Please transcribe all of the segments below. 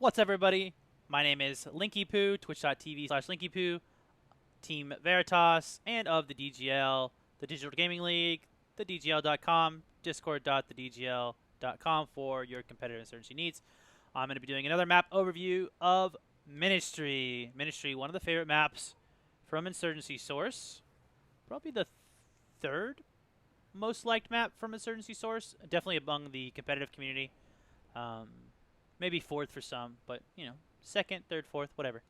What's up, everybody? My name is Linkypoo, twitch.tv/Linkypoo, Team Veritas, and of the DGL, the Digital Gaming League, the DGL.com, discord.thedgl.com for your competitive insurgency needs. I'm going to be doing another map overview of Ministry. Ministry, one of the favorite maps from Insurgency Source. Probably the third most liked map from Insurgency Source. Definitely among the competitive community. Maybe fourth for some, but, you know, second, third, fourth, whatever.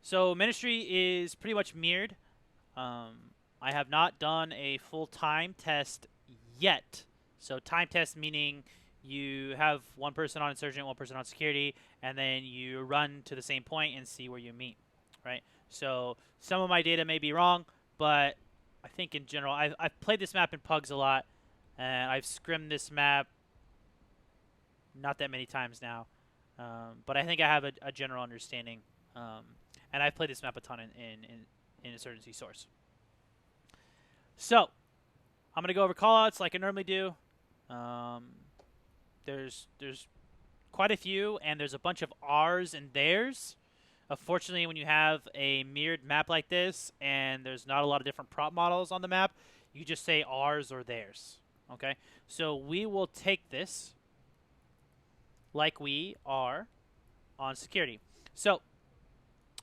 So Ministry is pretty much mirrored. I have not done a full time test yet. So time test meaning you have one person on Insurgent, one person on Security, and then you run to the same point and see where you meet, right? So some of my data may be wrong, but I think in general, I've played this map in Pugs a lot, and I've scrimmed this map not that many times now. But I think I have a general understanding. And I've played this map a ton in Insurgency Source. So, I'm going to go over callouts like I normally do. There's quite a few, and there's a bunch of R's and theirs. Unfortunately, when you have a mirrored map like this, and there's not a lot of different prop models on the map, you just say R's or theirs. Okay? So, we will take this like we are on Security. So,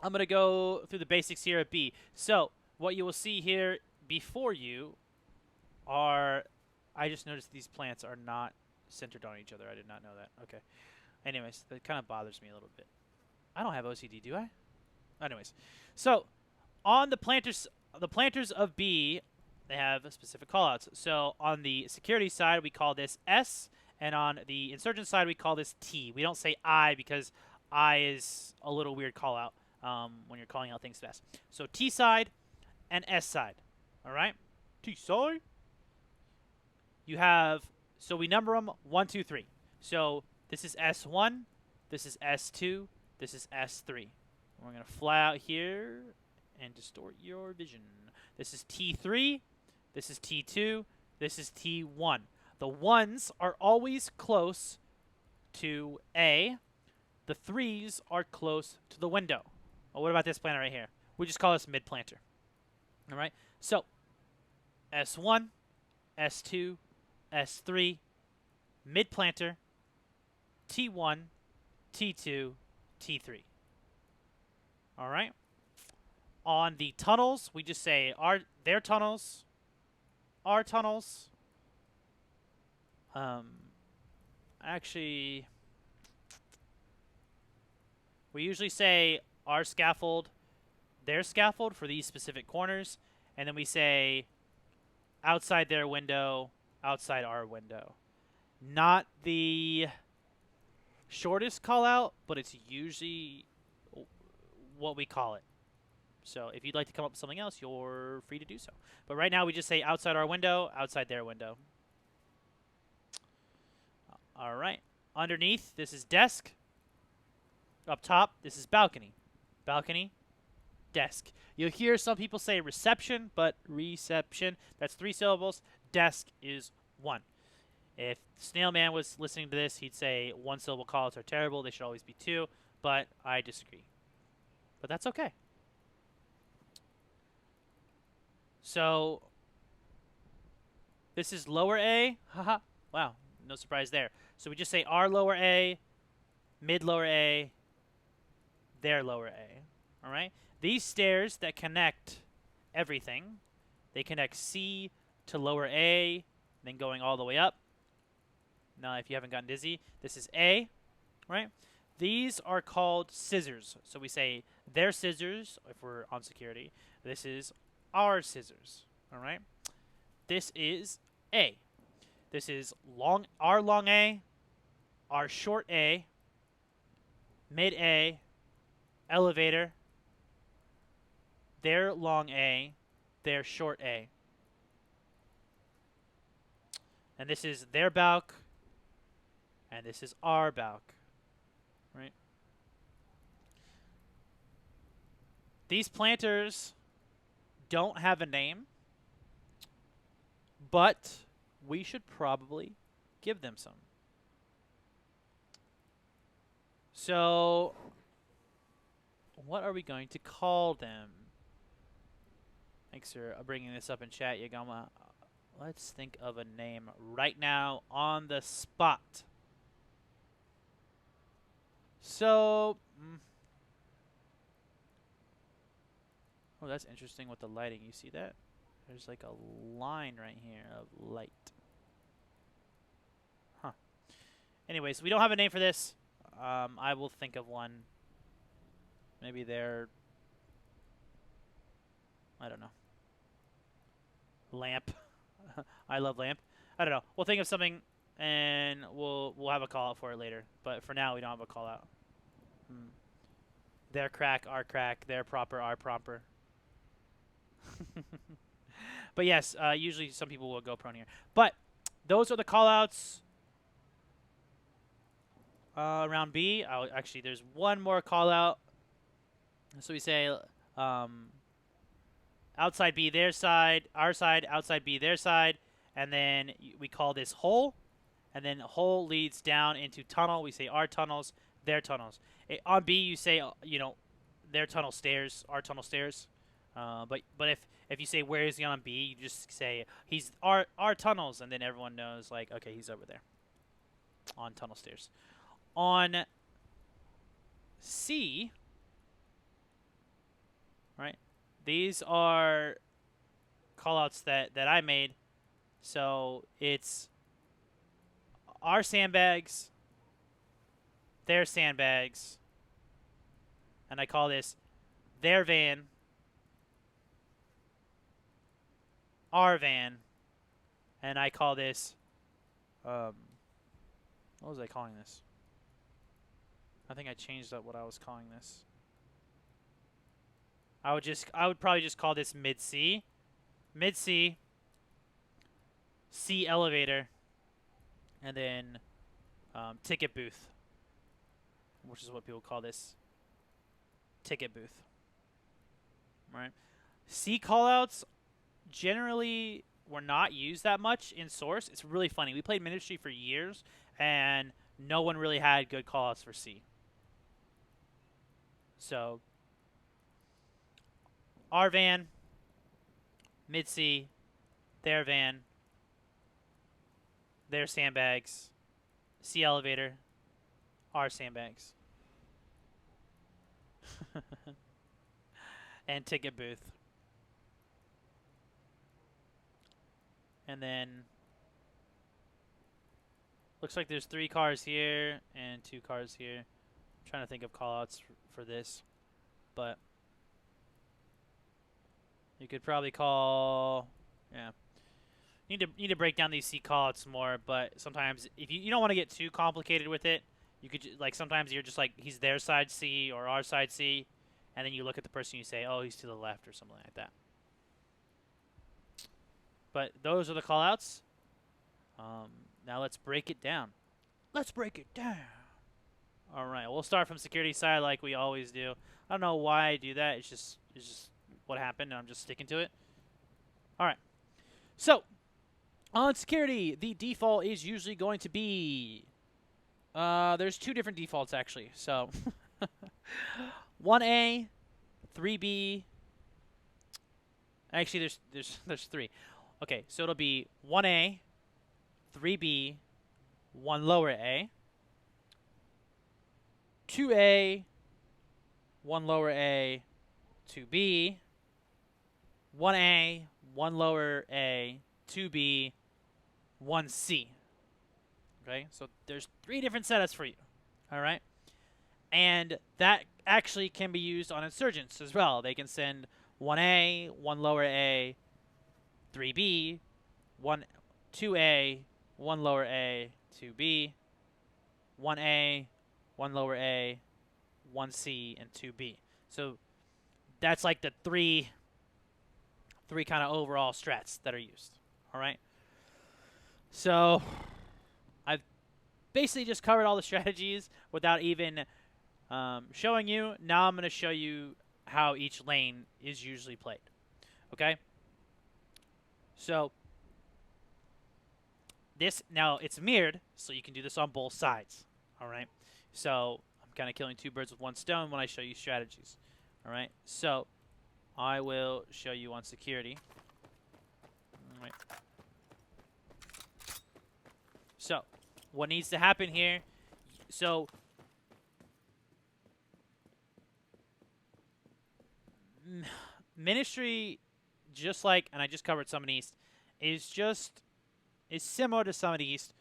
I'm going to go through the basics here at B. So, what you will see here before you are... I just noticed these plants are not centered on each other. I did not know that. Okay. Anyways, that kind of bothers me a little bit. I don't have OCD, do I? Anyways. So, on the planters of B, they have specific callouts. So, on the Security side, we call this S. And on the Insurgent side, we call this T. We don't say I because I is a little weird call out when you're calling out things fast. So T side and S side. All right? T side. You have, so we number them 1, 2, 3. So this is S1, this is S2, this is S3. We're going to fly out here and distort your vision. This is T3, this is T2, this is T1. The 1s are always close to A. The 3s are close to the window. Well, what about this planter right here? We just call this mid-planter. All right? So, S1, S2, S3, mid-planter, T1, T2, T3. All right? On the tunnels, we just say their tunnels, our tunnels. Actually, we usually say our scaffold, their scaffold for these specific corners, and then we say outside their window, outside our window. Not the shortest call out, but it's usually what we call it. So if you'd like to come up with something else, you're free to do so. But right now we just say outside our window, outside their window. All right. Underneath, this is desk. Up top, this is balcony. Balcony, desk. You'll hear some people say reception, but reception, that's 3 syllables. Desk is 1. If Snailman was listening to this, he'd say 1-syllable calls are terrible. They should always be 2, but I disagree. But that's okay. So, this is lower A. Haha. Wow. No surprise there. So we just say our lower A, mid lower A, their lower A. All right? These stairs that connect everything, they connect C to lower A, then going all the way up. Now, if you haven't gotten dizzy, this is A, right? These are called scissors. So we say their scissors if we're on Security. This is our scissors. All right? This is A. This is our long A, our short A, mid A, elevator, their long A, their short A. And this is their balk, and this is our balk, right? These planters don't have a name, but we should probably give them some. So, what are we going to call them? Thanks for bringing this up in chat, Yagoma. Let's think of a name right now on the spot. So, oh, that's interesting with the lighting. You see that? There's like a line right here of light. Huh. Anyways, we don't have a name for this. I will think of one. Maybe they're, I don't know. Lamp. I love lamp. I don't know. We'll think of something, and we'll have a call out for it later. But for now, we don't have a call out. Their crack, our crack. Their proper, our proper. But yes, usually some people will go prone here. But those are the call outs around B. Actually, there's one more call out. So we say outside B, their side, our side, outside B, their side. And then we call this hole. And then hole leads down into tunnel. We say our tunnels, their tunnels. On B, you say, their tunnel stairs, our tunnel stairs. But if you say where is he on B, you just say he's our tunnels, and then everyone knows like, okay, he's over there on tunnel stairs. On C, right? These are callouts that I made. So it's our sandbags, their sandbags, and I call this their van, our van, and I call this, what was I calling this? I think I changed up what I was calling this. I would probably just call this mid C, C elevator, and then ticket booth, which is what people call this, ticket booth. Right? C callouts generally were not used that much in Source. It's really funny. We played Ministry for years, and no one really had good callouts for C. So, our van, mid C, their van, their sandbags, C elevator, our sandbags, and ticket booth. And then looks like there's 3 cars here and 2 cars here. I'm trying to think of callouts for this, but you could probably call, yeah. Need to break down these C callouts more, but sometimes if you don't want to get too complicated with it, you could like sometimes you're just like he's their side C or our side C, and then you look at the person and you say, oh, he's to the left or something like that. But those are the callouts. Now let's break it down. Let's break it down. All right, we'll start from security side like we always do. I don't know why I do that. It's just what happened, and I'm just sticking to it. All right. So on security, the default is usually going to be. There's 2 different defaults actually. So 1A, 3B. Actually, there's 3. Okay, so it'll be 1A, 3B, 1 lower A, 2A, 1 lower A, 2B, 1A, 1 lower A, 2B, 1C. Okay, so there's 3 different setups for you. All right, and that actually can be used on insurgents as well. They can send 1A, 1 lower A, 3B, 2A, 1 lower A, 2B, 1A, 1 lower A, 1C, and 2B. So that's like the three kind of overall strats that are used. All right. So I've basically just covered all the strategies without even showing you. Now I'm going to show you how each lane is usually played. Okay. So this now it's mirrored, so you can do this on both sides. All right. So I'm kind of killing 2 birds with 1 stone when I show you strategies. All right, so I will show you on security. All right. So what needs to happen here? So Ministry, just like, and I just covered Summit East, is similar to Summit East,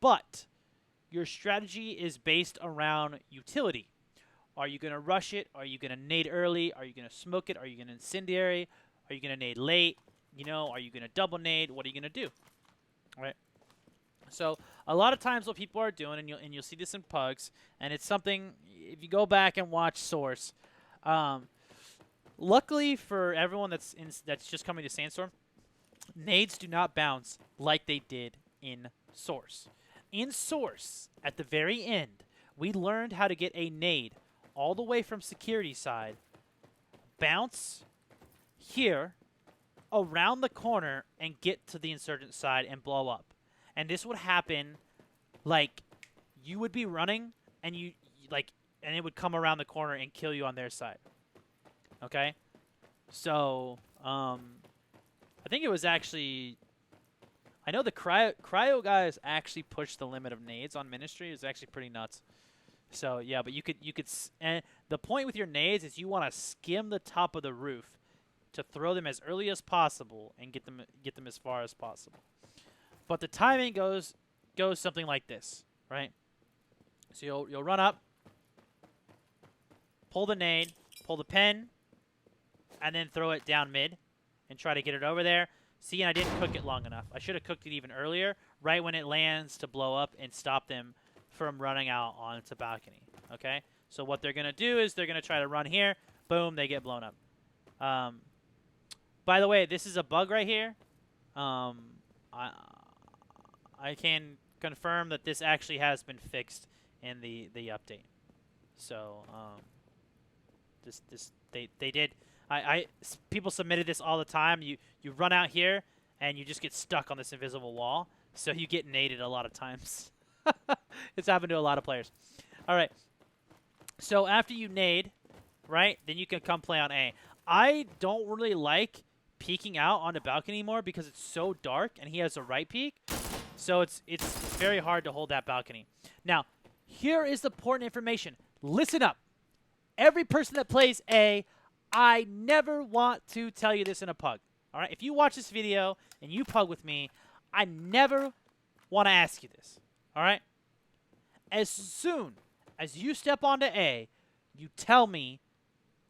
but your strategy is based around utility. Are you going to rush it? Are you going to nade early? Are you going to smoke it? Are you going to incendiary? Are you going to nade late? You know, are you going to double nade? What are you going to do? All right. So a lot of times what people are doing, and you'll see this in pugs, and it's something, if you go back and watch Source, luckily for everyone that's just coming to Sandstorm, nades do not bounce like they did in Source. In Source, at the very end, we learned how to get a nade all the way from security side, bounce here, around the corner, and get to the insurgent side and blow up. And this would happen, like, you would be running, and and it would come around the corner and kill you on their side. Okay? So, I think it was actually, I know the cryo guys actually pushed the limit of nades on Ministry. It was actually pretty nuts. So yeah, but you could, and the point with your nades is you want to skim the top of the roof to throw them as early as possible and get them as far as possible. But the timing goes something like this, right? So you'll run up, pull the nade, pull the pen, and then throw it down mid and try to get it over there. See, and I didn't cook it long enough. I should have cooked it even earlier, right when it lands, to blow up and stop them from running out onto balcony. Okay? So what they're going to do is they're going to try to run here. Boom, they get blown up. By the way, this is a bug right here. I can confirm that this actually has been fixed in the update. So they did. People submitted this all the time. You run out here and you just get stuck on this invisible wall, so you get naded a lot of times. It's happened to a lot of players. All right. So after you nade, right, then you can come play on A. I don't really like peeking out on the balcony anymore because it's so dark and he has a right peek. So it's very hard to hold that balcony. Now, here is the important information. Listen up. Every person that plays A, I never want to tell you this in a pug. All right? If you watch this video and you pug with me, I never want to ask you this. All right? As soon as you step onto A, you tell me,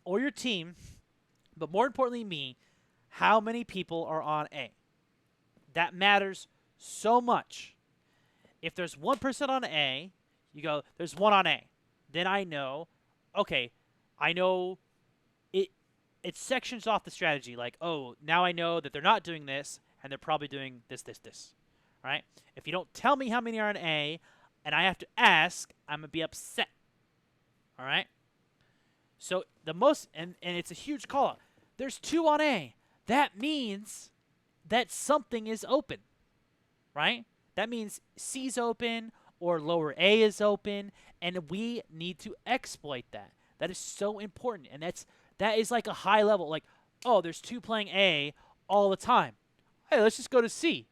or your team, but more importantly me, how many people are on A. That matters so much. If there's one person on A, you go, there's one on A. Then I know, okay, I know it sections off the strategy. Like, oh, now I know that they're not doing this, and they're probably doing this. All right? If you don't tell me how many are on A, and I have to ask, I'm going to be upset. All right? So the most, and it's a huge call out. There's 2 on A. That means that something is open. Right? That means C's open or lower A is open, and we need to exploit that. That is so important, and that is like a high level. Like, oh, there's 2 playing A all the time. Hey, let's just go to C.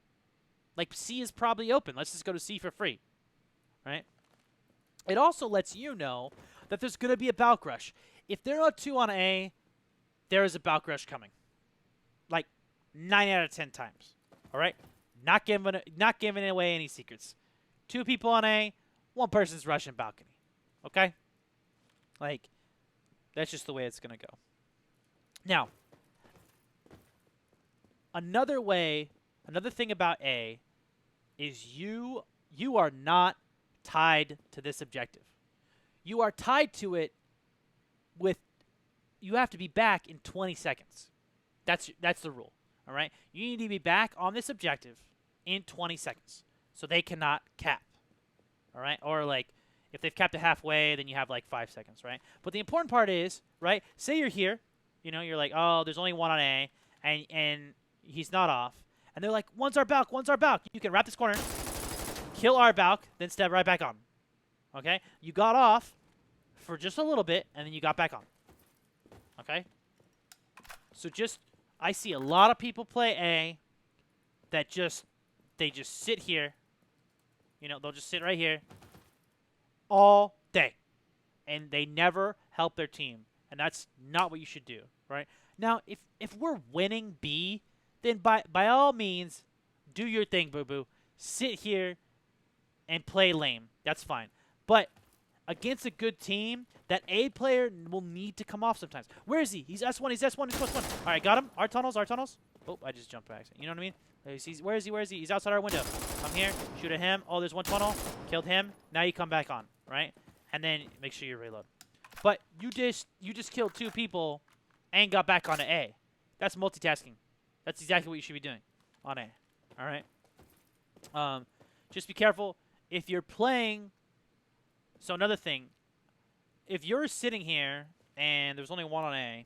Like, C is probably open. Let's just go to C for free. Right? It also lets you know that there's going to be a Balk rush. If there are 2 on A, there is a Balk rush coming. Like 9 out of 10 times. All right? Not giving away any secrets. 2 people on A, 1 person's rushing balcony. Okay? Like, that's just the way it's going to go. Now, another thing about A is you are not tied to this objective. You are tied to it with, you have to be back in 20 seconds. That's the rule. All right? You need to be back on this objective in 20 seconds. So they cannot cap. All right? Or like, if they've capped it halfway, then you have like 5 seconds, right? But the important part is, right, say you're here, you know, you're like, oh, there's only 1 on A, and he's not off. And they're like, one's our balk. You can wrap this corner, kill our balk, then step right back on. Okay? You got off for just a little bit, and then you got back on. Okay? So I see a lot of people play A that they just sit here. You know, they'll just sit right here all day. And they never help their team. And that's not what you should do, right? Now, if we're winning B, then by all means, do your thing, boo-boo. Sit here and play lame. That's fine. But against a good team, that A player will need to come off sometimes. Where is he? He's S1, he's S1, he's +1. All right, got him. Our tunnels. Oh, I just jumped back. You know what I mean? Where is he? He's outside our window. Come here, shoot at him. Oh, there's one tunnel. Killed him. Now you come back on, right? And then make sure you reload. But you just killed 2 people and got back onto A. That's multitasking. That's exactly what you should be doing on A. All right? Just be careful. If you're playing... So another thing. If you're sitting here and there's only one on A,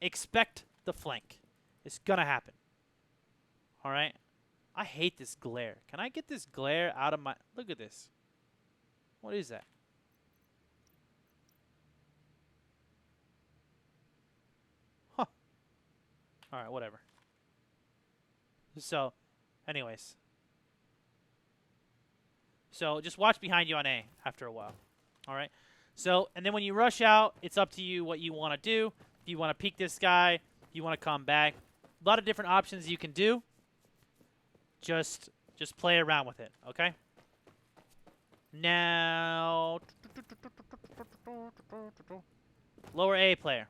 expect the flank. It's going to happen. All right? I hate this glare. Can I get this glare out of my... Look at this. What is that? Huh. All right, whatever. So, anyways. So, just watch behind you on A after a while. All right? So, and then when you rush out, it's up to you what you want to do. If you want to peek this guy, if you want to come back. A lot of different options you can do. Just play around with it, okay? Now, lower A player.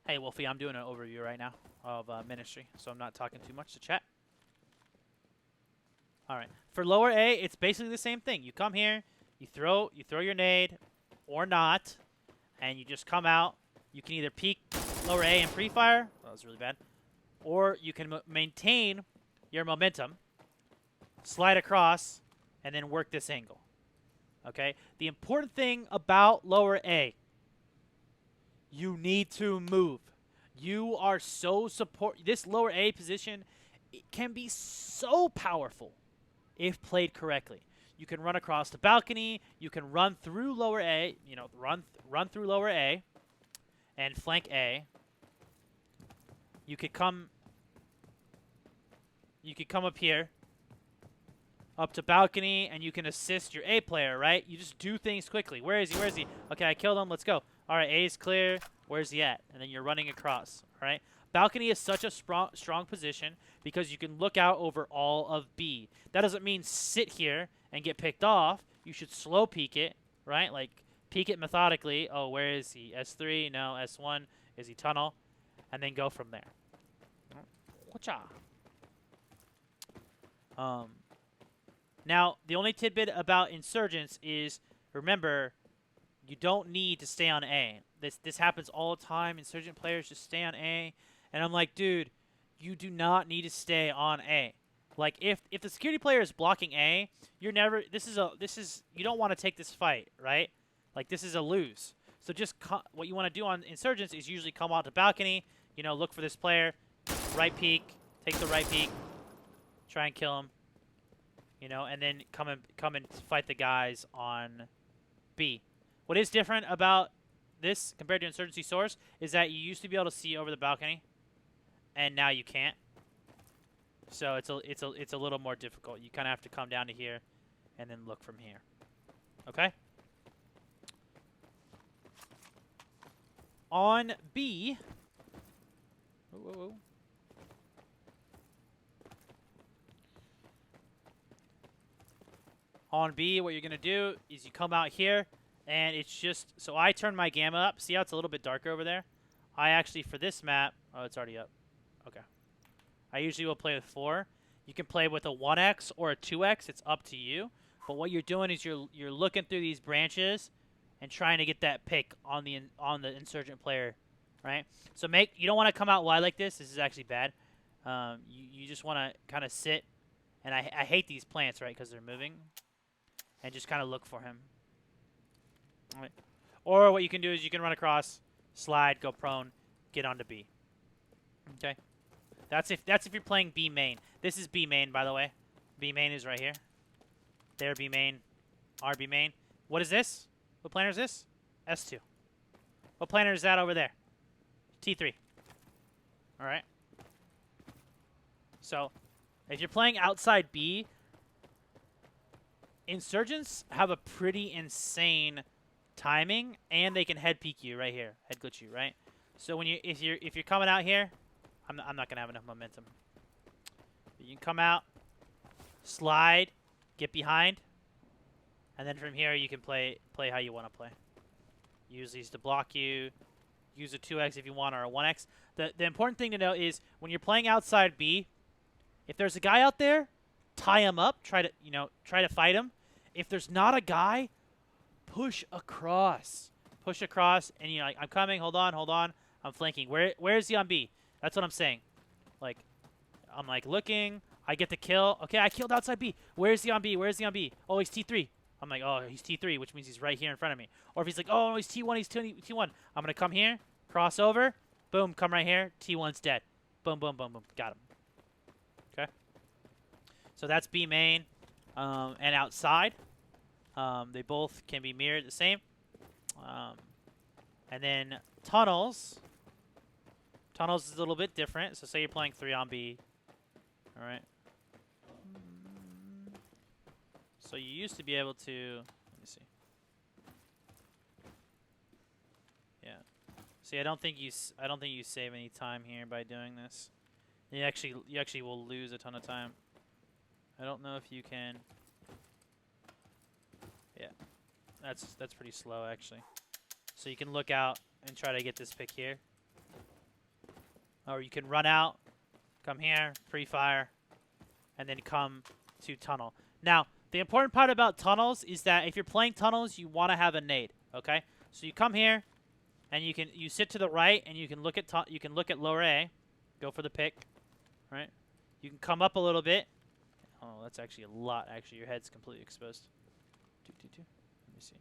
Hey, Wolfie, I'm doing an overview right now of Ministry, so I'm not talking too much to chat. All right. For lower A, it's basically the same thing. You come here, you throw your nade or not, and you just come out. You can either peek lower A and pre-fire. That was really bad. Or you can maintain your momentum, slide across, and then work this angle. Okay? The important thing about lower A, you need to move. You are so this lower A position, it can be so powerful if played correctly. You can run across the balcony. You can run through lower A. You know, run through lower A and flank A. You could come up here, up to balcony, and you can assist your A player, right? You just do things quickly. Where is he? Okay, I killed him. Let's go. All right, A is clear. Where's he at? And then you're running across, all right? Balcony is such a strong position because you can look out over all of B. That doesn't mean sit here and get picked off. You should slow peek it, right? Like, peek it methodically. Oh, where is he? S3? No. S1? Is he tunnel? And then go from there. Whatcha? Now, the only tidbit about Insurgents is, remember, you don't need to stay on A. This happens all the time. Insurgent players just stay on A. And I'm like, dude, you do not need to stay on A. Like, if the security player is blocking A, you're never... You don't want to take this fight, right? Like, this is a lose. So just what you want to do on Insurgents is usually come out to balcony, you know, look for this player, right peek, take the right peek, try and kill him, you know, and then come and fight the guys on B. What is different about this compared to Insurgency Source is that you used to be able to see over the balcony, and now you can't. So it's a little more difficult. You kind of have to come down to here, and then look from here. Okay. On B. Whoa, whoa, whoa. On B, what you're going to do is you come out here, and it's just... So I turn my gamma up. See how it's a little bit darker over there? I actually, for this map... Oh, it's already up. Okay. I usually will play with 4. You can play with a 1x or a 2x. It's up to you. But what you're doing is you're looking through these branches and trying to get that pick on the insurgent player, right? So you don't want to come out wide like this. This is actually bad. You just want to kind of sit, and I hate these plants, right, because they're moving, and just kind of look for him. All right. Or what you can do is you can run across, slide, go prone, get onto B. Okay. That's if you're playing B main. This is B main, by the way. B main is right here. There B main, RB main. What is this? What planner is this? S2. What planner is that over there? T3. All right. So, if you're playing outside B, Insurgents have a pretty insane timing, and they can head peek you right here, head glitch you, right? So when if you're coming out here, I'm not gonna have enough momentum. You can come out, slide, get behind, and then from here you can play how you want to play. Use these to block you. Use a 2x if you want, or a 1x. The important thing to know is when you're playing outside B, if there's a guy out there, tie him up. Try to fight him. If there's not a guy, push across. Push across, and like, I'm coming. Hold on. I'm flanking. Where is he on B? That's what I'm saying. Like, I'm like looking. I get the kill. Okay, I killed outside B. Where is he on B? Oh, he's T3. I'm like, oh, he's T3, which means he's right here in front of me. Or if he's like, oh, he's T1, he's T1. I'm gonna come here, cross over, boom, come right here. T1's dead. Boom, boom, boom, boom. Got him. Okay. So that's B main, and outside. They both can be mirrored the same. And then tunnels. Tunnels is a little bit different. So say you're playing 3 on B. All right. So you used to be able to. Let me see. Yeah. See, I don't think you save any time here by doing this. You actually will lose a ton of time. I don't know if you can. Yeah, that's pretty slow actually. So you can look out and try to get this pick here, or you can run out, come here, pre-fire, and then come to tunnel. Now, the important part about tunnels is that if you're playing tunnels, you want to have a nade. Okay, so you come here, and you sit to the right, and you can look at lower A, go for the pick, right? You can come up a little bit. Oh, that's actually a lot. Actually, your head's completely exposed. Let me see.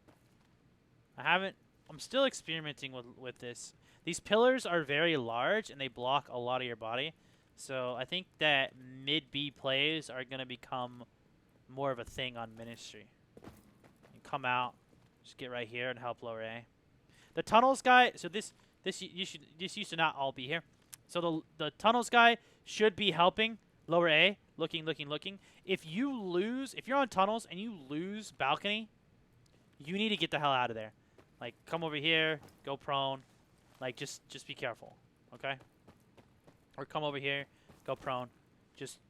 I'm still experimenting with this. These pillars are very large and they block a lot of your body. So I think that mid B plays are going to become more of a thing on Ministry. You come out, just get right here and help lower A. The tunnels guy, so this used to not all be here. So the tunnels guy should be helping lower A, looking. If you're on tunnels and you lose balcony, you need to get the hell out of there. Like, come over here, go prone. Like, just be careful, okay? Or come over here, go prone.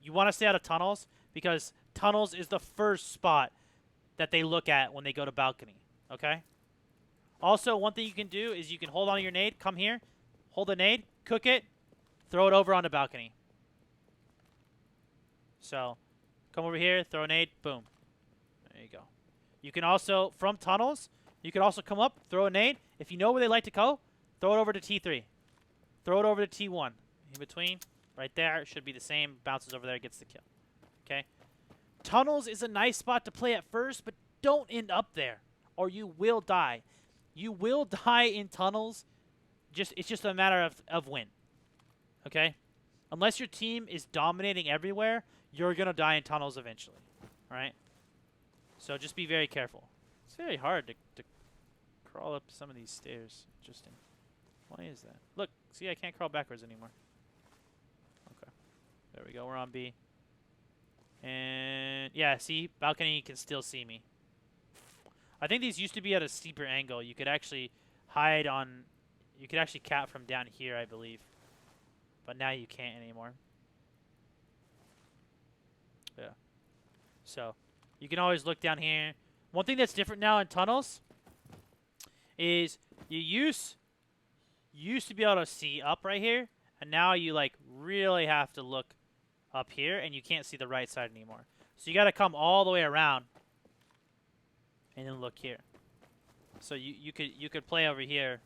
You want to stay out of tunnels because tunnels is the first spot that they look at when they go to balcony, okay? Also, one thing you can do is you can hold on to your nade, come here, hold a nade, cook it, throw it over on the balcony. So, come over here, throw a nade, boom. There you go. You can also, from tunnels, you can also come up, throw a nade. If you know where they like to go, throw it over to T3. Throw it over to T1. In between, right there, it should be the same. Bounces over there, gets the kill. Okay? Tunnels is a nice spot to play at first, but don't end up there, or you will die. You will die in tunnels. It's just a matter of when. Okay? Unless your team is dominating everywhere, you're going to die in tunnels eventually. Right? So just be very careful. It's very hard to crawl up some of these stairs. Interesting. Why is that? Look, see, I can't crawl backwards anymore. Okay. There we go. We're on B. And, yeah, see? Balcony can still see me. I think these used to be at a steeper angle. You could actually hide on... You could actually cap from down here, I believe. But now you can't anymore. Yeah. So... You can always look down here. One thing that's different now in tunnels is you used to be able to see up right here, and now you like really have to look up here, and you can't see the right side anymore. So you got to come all the way around and then look here. So you could play over here,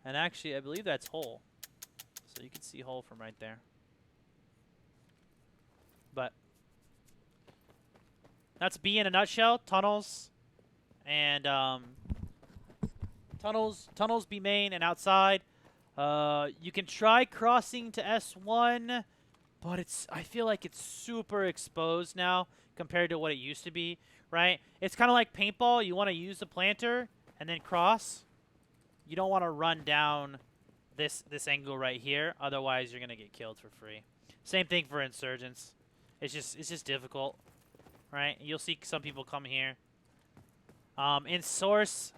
and actually I believe that's hole. So you can see hole from right there. But that's B in a nutshell. Tunnels and tunnels B main and outside. You can try crossing to S1, but I feel like it's super exposed now compared to what it used to be, right? It's kind of like paintball. You want to use the planter and then cross. You don't want to run down this angle right here, otherwise you're gonna get killed for free. Same thing for insurgents. It's just difficult, right? You'll see some people come here. In source,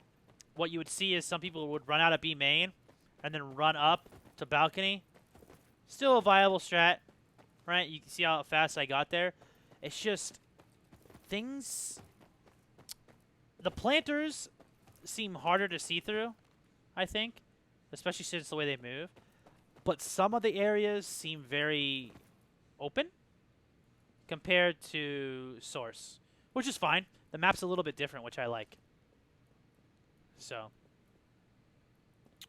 what you would see is some people would run out of B main and then run up to balcony. Still a viable strat, right? You can see how fast I got there. It's just things. The planters seem harder to see through, I think, especially since the way they move. But some of the areas seem very open compared to source, which is fine. The map's a little bit different, which I like. So,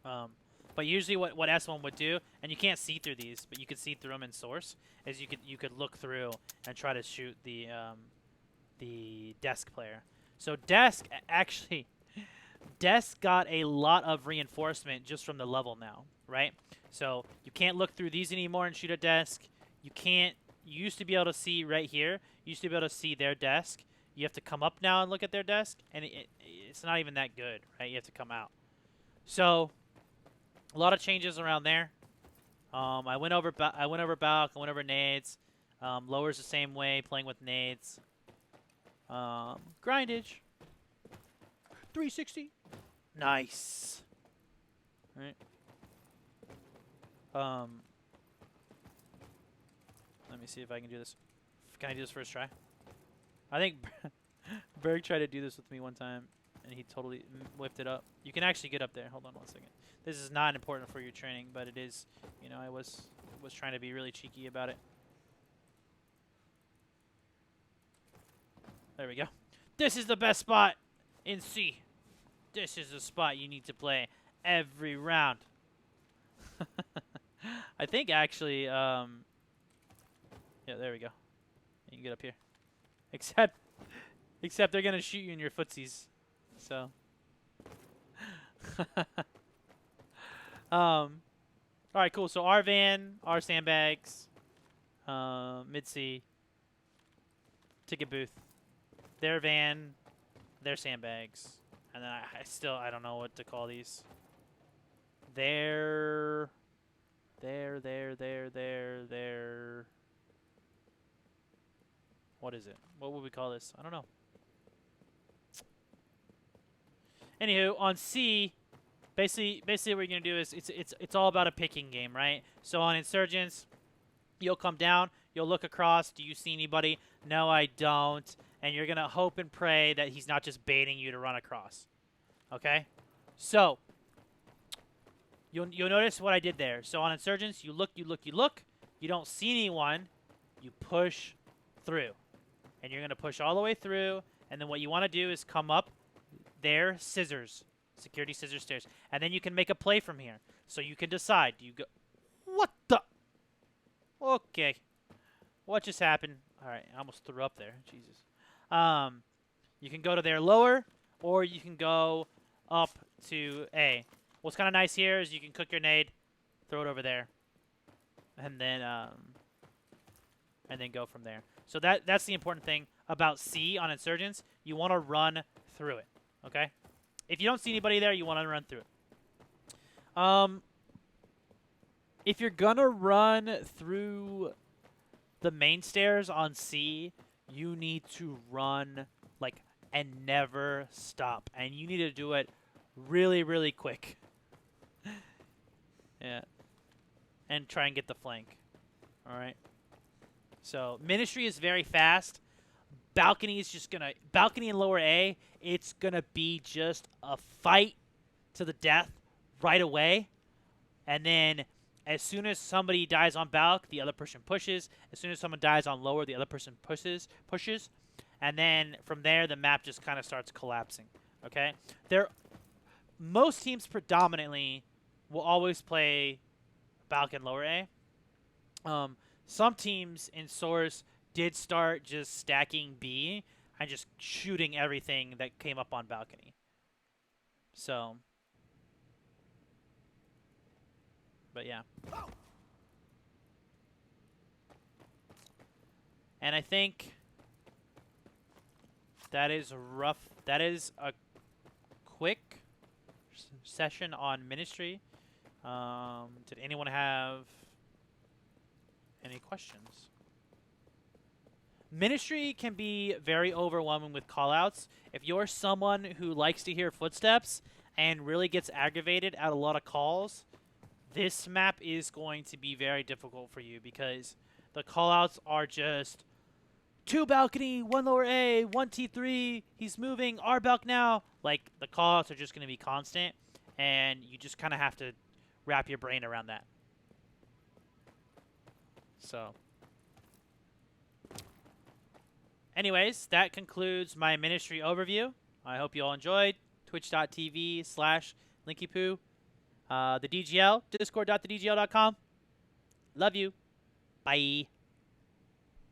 but usually what S1 would do, and you can't see through these, but you could see through them in source, is you could look through and try to shoot the desk player. So desk actually. Desk got a lot of reinforcement just from the level now, right? So you can't look through these anymore and shoot a desk. You can't. You used to be able to see right here. You used to be able to see their desk. You have to come up now and look at their desk, and it's not even that good, right? You have to come out. So a lot of changes around there. I went over balk. I went over nades. Lowers the same way, playing with nades. Grindage. 360. Nice. All right. Let me see if I can do this. Can I do this first try? I think Berg tried to do this with me one time, and he totally whipped it up. You can actually get up there. Hold on one second. This is not important for your training, but it is. You know, I was trying to be really cheeky about it. There we go. This is the best spot in C. This is the spot you need to play every round. I think actually, yeah, there we go. You can get up here. Except they're gonna shoot you in your footsies. So, all right, cool. So our van, our sandbags, mid C, ticket booth, their van, their sandbags. And then I don't know what to call these. There. What is it? What would we call this? I don't know. Anywho, on C, basically what you're gonna do is it's all about a picking game, right? So on insurgents, you'll come down, you'll look across. Do you see anybody? No, I don't. And you're going to hope and pray that he's not just baiting you to run across. Okay? So, you'll notice what I did there. So on insurgents, you look. You don't see anyone. You push through. And you're going to push all the way through. And then what you want to do is come up there, scissors. Security scissors stairs. And then you can make a play from here. So you can decide. Do you go... What the... Okay. What just happened? All right, I almost threw up there. Jesus. You can go to there lower, or you can go up to A. What's kind of nice here is you can cook your nade, throw it over there, and then go from there. So that's the important thing about C on insurgents. You want to run through it. Okay. If you don't see anybody there, you want to run through it. If you're gonna run through the main stairs on C, you need to run like and never stop, and you need to do it really, really quick. Yeah, and try and get the flank. All right. So ministry is very fast. Balcony is just gonna balcony and lower A. It's gonna be just a fight to the death right away, and then as soon as somebody dies on balc, the other person pushes. As soon as someone dies on lower, the other person pushes. And then from there, the map just kind of starts collapsing. Okay? Most teams predominantly will always play balc and lower A. Some teams in Source did start just stacking B and just shooting everything that came up on balcony. So... But yeah. And I think that is rough. That is a quick session on Ministry. Did anyone have any questions? Ministry can be very overwhelming with callouts. If you're someone who likes to hear footsteps and really gets aggravated at a lot of calls, this map is going to be very difficult for you because the callouts are just 2 balcony, 1 lower A, 1 T3, he's moving, R balc now. Like, the callouts are just going to be constant, and you just kind of have to wrap your brain around that. So, anyways, that concludes my Ministry overview. I hope you all enjoyed. Twitch.tv/Linkypoo. The DGL, discord.thedgl.com. Love you. Bye.